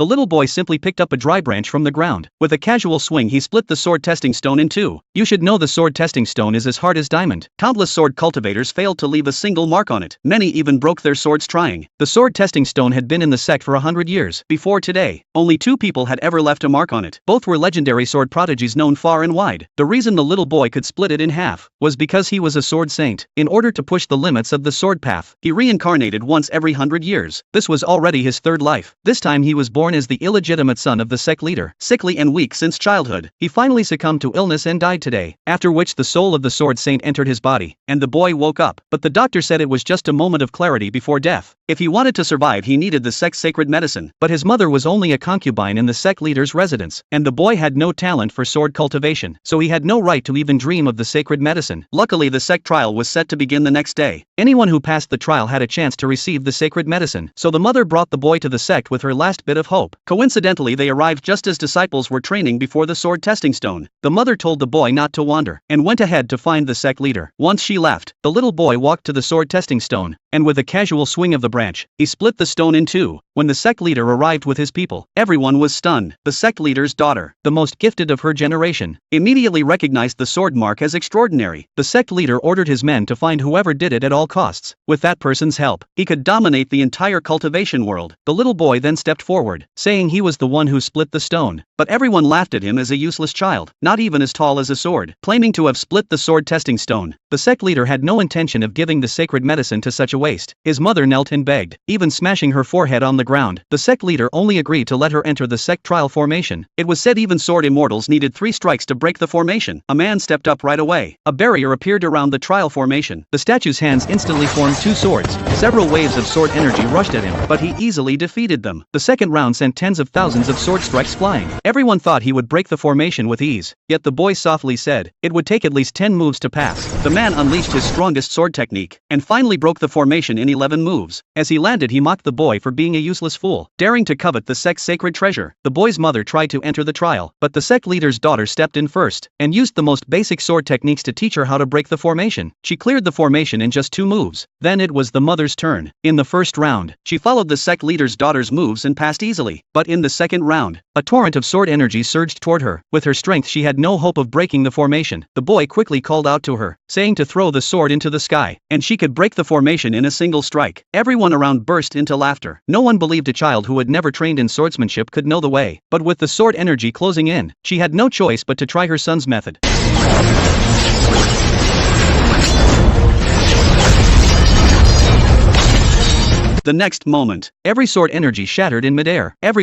the little boy simply picked up a dry branch from the ground. With a casual swing he split the sword testing stone in two. You should know the sword testing stone is as hard as diamond. Countless sword cultivators failed to leave a single mark on it. Many even broke their swords trying. The sword testing stone had been in the sect for 100 years. Before today, only 2 people had ever left a mark on it. Both were legendary sword prodigies known far and wide. The reason the little boy could split it in half was because he was a sword saint. In order to push the limits of the sword path, he reincarnated once every 100 years. This was already his 3rd life. This time he was born as the illegitimate son of the sect leader. Sickly and weak since childhood, he finally succumbed to illness and died today, after which the soul of the sword saint entered his body, and the boy woke up. But the doctor said it was just a moment of clarity before death. If he wanted to survive he needed the sect's sacred medicine. But his mother was only a concubine in the sect leader's residence, and the boy had no talent for sword cultivation, so he had no right to even dream of the sacred medicine. Luckily the sect trial was set to begin the next day. Anyone who passed the trial had a chance to receive the sacred medicine, so the mother brought the boy to the sect with her last bit of hope. Coincidentally they arrived just as disciples were training before the sword testing stone. The mother told the boy not to wander, and went ahead to find the sect leader. Once she left, the little boy walked to the sword testing stone, and with a casual swing of the branch, he split the stone in two. When the sect leader arrived with his people, everyone was stunned. The sect leader's daughter, the most gifted of her generation, immediately recognized the sword mark as extraordinary. The sect leader ordered his men to find whoever did it at all costs. With that person's help, he could dominate the entire cultivation world. The little boy then stepped forward, saying he was the one who split the stone. But everyone laughed at him as a useless child, not even as tall as a sword. Claiming to have split the sword testing stone, the sect leader had no intention of giving the sacred medicine to such a waste. His mother knelt and begged, even smashing her forehead on the ground. The sect leader only agreed to let her enter the sect trial formation. It was said even sword immortals needed 3 strikes to break the formation. A man stepped up right away. A barrier appeared around the trial formation. The statue's hands instantly formed 2 swords. Several waves of sword energy rushed at him, but he easily defeated them. The second round sent tens of thousands of sword strikes flying. Everyone thought he would break the formation with ease, yet the boy softly said, it would take at least 10 moves to pass. The man unleashed his strongest sword technique, and finally broke the formation in 11 moves. As he landed he mocked the boy for being a useless fool, daring to covet the sect's sacred treasure. The boy's mother tried to enter the trial, but the sect leader's daughter stepped in first, and used the most basic sword techniques to teach her how to break the formation. She cleared the formation in just 2 moves. Then it was the mother's turn. In the first round, she followed the sect leader's daughter's moves and passed easily. But in the second round, a torrent of sword energy surged toward her. With her strength she had no hope of breaking the formation. The boy quickly called out to her, saying to throw the sword into the sky, and she could break the formation in a single strike. Everyone around burst into laughter. No one believed a child who had never trained in swordsmanship could know the way. But with the sword energy closing in, she had no choice but to try her son's method. The next moment, every sword energy shattered in midair. Everyone